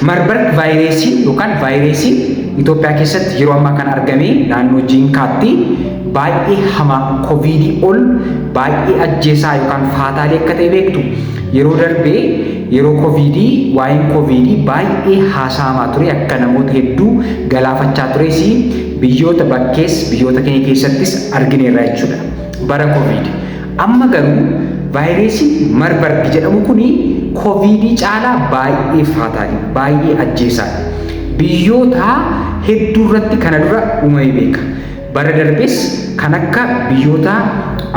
Marburg vaayirasii yookaan vaayirasiin Itoophiyaa keessatti yeroo ammaa kana argame naannoo Jinkaatti baay'ee hamaa koviidii ol baay'ee ajjeesaa yookaan faataalii akka ta'e beektu. Yeroo darbee yeroo koviidii waa'een koviidii baay'ee haasa'amaa ture akka namoota hedduu galaafachaa tures biyyoota bakkees biyyoota keenya keessattis argineerra jechuudha bara koviidii. Amma garuu vaayirasiin Marburg jedhamu kuni koviidii caalaa baay'ee faataalii baay'ee ajjeesaadha. Biyyoota hedduu irratti kana dura uumamee beeka. Bara darbees kan akka biyyoota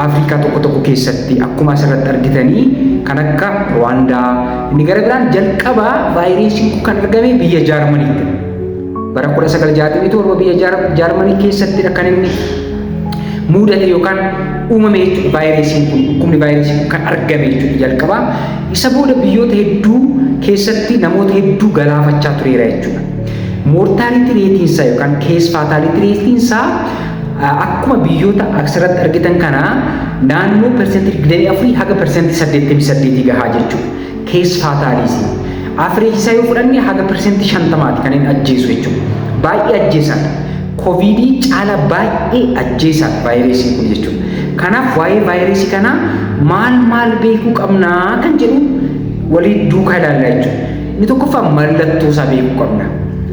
Afrikaa tokko keessatti akkuma asirratti argitanii kan akka Rwaandaa inni gara biraan jalqaba vaayirasiin kun kan argame biyya Jaarmaniitti. Bara 1967 biyya Jaarmanii keessattidha kan inni mudate yookaan uumame jechuudha vaayirasiin kun dhukkubni vaayirasii kun kan argame jechuudha jalqaba. Isa booda biyyoota hedduu keessatti namoota hedduu galaafachaa tureera jechuudha. Mortality rate isaa yookaan case fatality rate isaa akkuma biyyoota asirratti argitan kana naannoo persentii 24 haga persentii 88 gahaa jechuudha. Case fatality average isaa yoo fudhanne haga persentii 50 kan inni ajjeesu jechuudha. Baay'ee ajjeesaadha. Koviidii caala baay'ee ajjeesaa vaayirasiin kun jechuudha. Kanaaf waa'ee vaayirasii kana maal beekuu qabnaa kan jedhu walii duukaa ilaallaa jechuudha. Inni tokkoffaa mallattoo isaa beekuu qabna.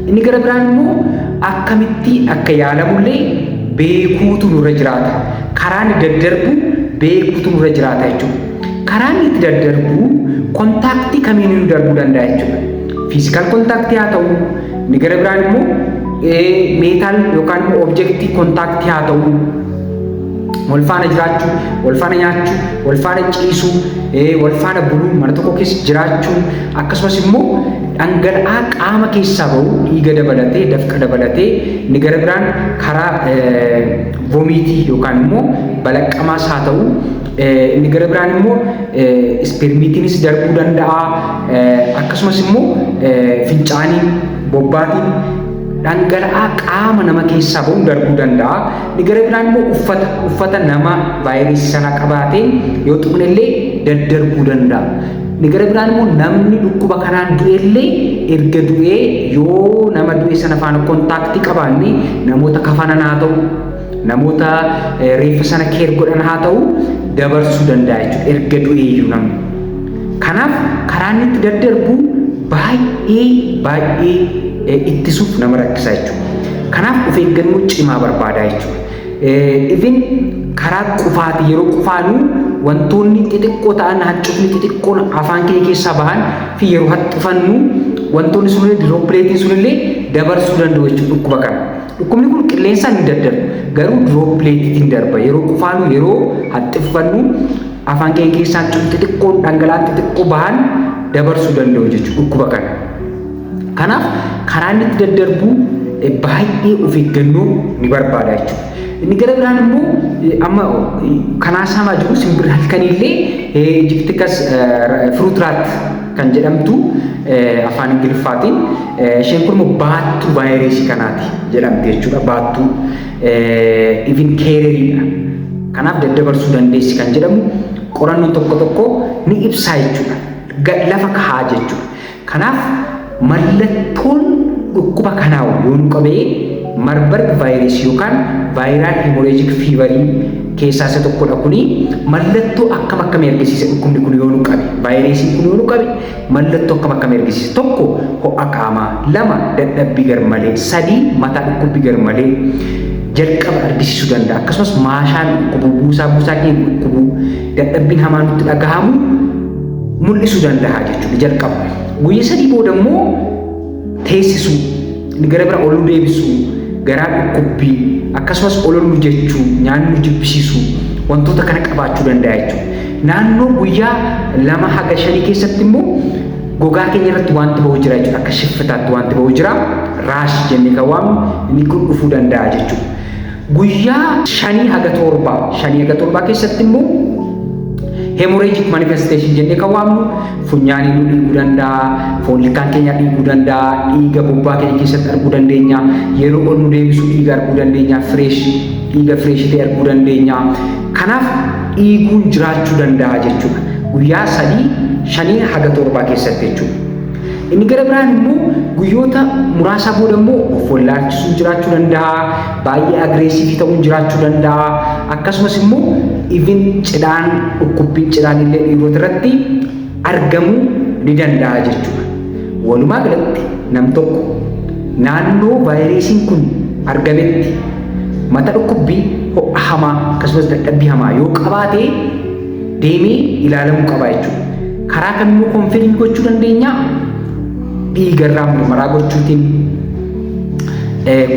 Inni gara biraan immoo akkamitti akka yaalamullee beekuutu nurra jiraata. Karaan daddarbu beekuutu nurra jiraata jechuudha. Karaan itti daddarbu kontaaktii kamiin nu darbuu danda'a jechuudha. Fiizikaal kontaaktii haa ta'u, inni gara biraan immoo meetaal yookaan immoo objektii kontaaktii haa ta'u, wal faana jiraachuu, wal faana nyaachuu, wal faana ciisuu, wal faana buluu, mana tokko keessa jiraachuu, akkasumas immoo dhangala'aa qaama keessaa bahu dhiiga dabalatee, dafqa dabalatee, inni gara biraan karaa vomiitii yookaan immoo balaqqamaas haa ta'u, inni gara biraan immoo ispermiitiinis darbuu danda'a, akkasumas immoo fincaaniin, bobbaatiin dhangala'aa qaama nama keessaa bahu darbuu danda'a. Inni gara biraan immoo uffata nama vaayirasii sana qabaateen yoo tuqnellee daddarbuu danda'a. Inni gara biraan immoo namni dhukkuba kanaan du'ellee erga du'ee yoo nama du'e sana faana kontaaktii qabaanne namoota kafanan haa ta'u, namoota reeffa sana keer godhan haa ta'u dabarsuu danda'a jechuudha erga du'ee iyyuu namni. Kanaaf karaan itti daddarbu baay'ee ittisuuf nama rakkisa jechuudha. Kanaaf of eeggannoo cimaa barbaada jechuudha. Even karaa qufaati yeroo qufaanu wantoonni xixiqqoo ta'an hacuufni xixiqqoon afaan keenya keessaa bahan fi yeroo haxxifannu wantoonni sunillee diroopileetiin sunillee dabarsuu danda'u jechuudha dhukkuba kana. Dhukkubni kun qilleensaan hin daddarbu garuu diroopileetiin darba. Yeroo qufaanu yeroo haxxifannu afaan keenya keessaa hacuufni xixiqqoon dhangala'aan xixiqqoo bahan dabarsuu danda'u jechuudha dhukkuba kana. Kanaaf karaan itti daddarbu baay'ee of eeggannoo ni barbaada jechuudha. Inni gara biraan immoo amma kanaasamaa jiru simbirri halkanillee Egypticus fruitrat kan jedhamtu afaan Ingiliffaatiin isheen kun immoo baattuu vaayirasii kanaati jedhamti jechuudha. Baattuu even keereriidha. Kanaaf daddabarsuu dandeessi kan jedhamu qorannoon tokko ni ibsaa jechuudha. Lafa kahaa jechuudha. Kanaaf mallattoon dhukkuba kanaa yoo nu qabee Marburg vaayirasii yookaan vaayiraal hemorrhagic feverii keessaa isa tokkodha kuni mallattoo akkamii argisiisa dhukkubni kun yoo nu qabe vaayirasiin kun yoo nu qabe mallattoo akkamii argisiisa tokko ho'a qaamaa, lama dadhabbii garmalee, sadii mataa dhukkubbii garmalee jalqaba argisiisuu danda'a. Akkasumas maashaan dhukkubuu buusaa keenya dhukkubuu dadhabbiin hamaan nutti dhagahamu mul'isuu danda'a jechuudha jalqaba. Guyyaa sadii booda immoo teessisuu, gara bira oluu deebisuu, garaa dhukkubbii akkasumas ololuu jechuu, nyaanni jibbisiisuu wantoota kana qabaachuu danda'a jechuudha. Naannoo guyyaa 2 haga 5 keessatti immoo gogaa keenya irratti wanti bahu jira jechuudha. Akka shiffitaatti wanti bahu jira raash jennee kan waamnu inni kun dhufuu danda'a jechuudha. Guyyaa 5 haga 7 keessatti immoo hemorrhagic manifestation jennee kan waamnu funyaanii nu dhiiguu danda'a, foon ilkaan keenya dhiiguu danda'a, dhiiga bobbaa keenya keessatti arguu dandeenya, yeroo ol nu deebisu dhiiga arguu dandeenya, dhiiga fireesh ta'e arguu dandeenya. Kanaaf dhiiguun jiraachuu danda'a jechuudha. Guyyaa 3 haga 7 keessatti jechuudha. Inni gara biraan immoo guyyoota muraasa booda immoo of wallaalchisuun jiraachuu danda'a, baay'ee agreesiivii ta'uun jiraachuu danda'a. Akkasumas immoo even cidhaan dhukkubbiin cidhaan illee dhiirota irratti argamuu ni danda'a jechuudha. Walumaa galatti nam tokko naannoo vaayirasiin kun argametti mata dhukkubbii ho'a hamaa akkasumas dadhabbii hamaa yoo qabaate deemee ilaalamuu qaba jechuudha. Karaa kamimmoo konfirmii gochuu dandeenya? Dhiigarraa mirmaraa gochuutiin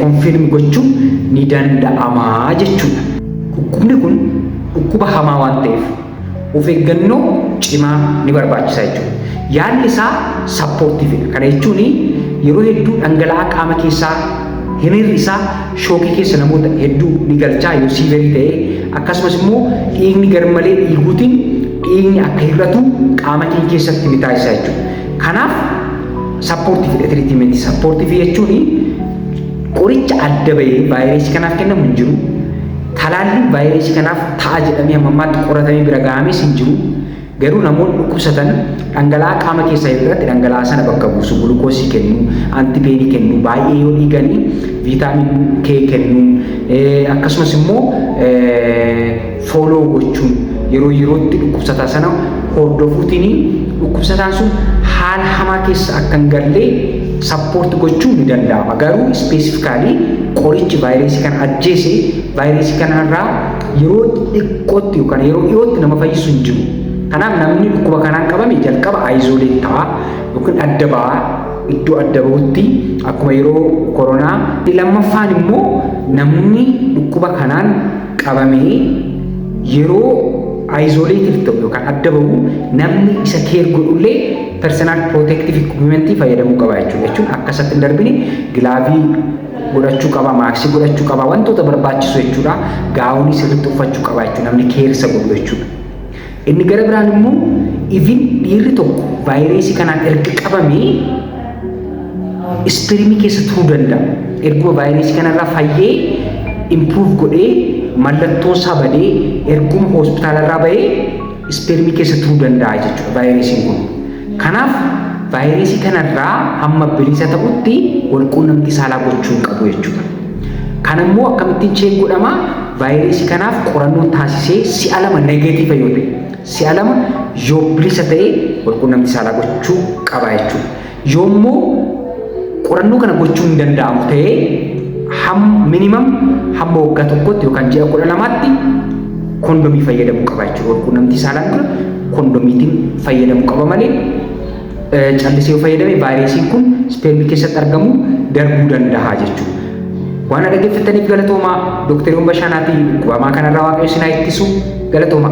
konfirmii gochuun ni danda'ama jechuudha. Dhukkubni kun dhukkuba hamaa waan ta'eef of eeggannoo cimaa ni barbaachisa jechuudha. Yaalli isaa sappoortiividha. Kana jechuun yeroo hedduu dhangala'aa qaama keessaa hiriirri isaa shookii keessa namoota hedduu ni galchaa yoo siiverii ta'e, akkasumas immoo dhiigni garmalee dhiiguutiin dhiigni akka hir'atu qaama keenya keessatti ni taasisa jechuudha. Kanaaf sappoortiividha tiriitimentii. Sappoortiivii jechuun qoricha adda bahee vaayirasii kanaaf kennamu hin jiru. Talaalliin vaayirasii kanaaf ta'a jedhamee hamma ammaatti qoratamee bira gahames hin jiru. Garuu namoonni dhukkubsatan dhangala'aa qaama keessaa irratti dhangala'aa sana bakka buusu gulukoosii kennu, antipeenii kennu, baay'ee yoo dhiiganii viitaamin K kennu, akkasumas immoo fooloo gochuun yeroo yerootti dhukkubsataa sana hordofuutiin dhukkubsataan sun haala hamaa keessa akka hin galle sappoorti gochuun ni danda'ama. Garuu ispeesifikaalii qorichi vaayirasii kana ajjeese vaayirasii kanarraa yeroo xiqqootti yookaan yeroo dhiyootti nama fayyisu hin jiru. Kanaaf namni dhukkuba kanaan qabame jalqaba aayizooleet ta'a yookiin adda ba'a iddoo adda ba'utti akkuma yeroo koronaa. Lammaffaan immoo namni dhukkuba kanaan qabame yeroo aayizooleetiif ta'u yookaan adda ba'u namni isa keer godhullee personal protective equipment fayyadamuu qaba jechuudha. Jechuun akkasatti hin darbine gilaavii godhachuu qaba, maaksii godhachuu qaba, wantoota barbaachisu jechuudha. Gaawonii sirriitti uffachuu qaba jechuudha namni keersa godhu jechuudha. Inni gara biraan immoo even dhiirri tokko vaayirasii kanaan erga qabamee ispirmii keessa turuu danda'a. Erguma vaayirasii kanarraa fayyee improve godhee mallattoon isaa badee erguma hospitaalarraa bahee ispirmii keessa turuu danda'a jechuudha vaayirasiin kun. Kanaaf vaayirasii kanarraa hamma bilisa ta'utti walquunnamtii saalaa gochuu hin qabu jechuudha. Kana immoo akkamittiin cheek godhama? Vaayirasii kanaaf qorannoo taasisee si'a 2 negeetiiva yoo ta'e, si'a 2 yoo bilisa ta'e walquunnamtii saalaa gochuu qaba jechuudha. Yoommoo qorannoo kana gochuu hin danda'amu ta'ee minimum hamma waggaa tokkotti yookaan ji'a 12tti kondomii fayyadamuu qaba jechuudha. Walquunnamtii saalaan dura kondomiitiin fayyadamuu qaba malee callisee yoo fayyadame vaayirasiin kun spermii keessatti argamu darbuu danda'a jechuudha. Waan dhaggeeffataniif galatoomaa. Dooktar Bashaanaatii dhukkubaa kanarraa Waaqayyo isin haa ittisu. Galatoomaa.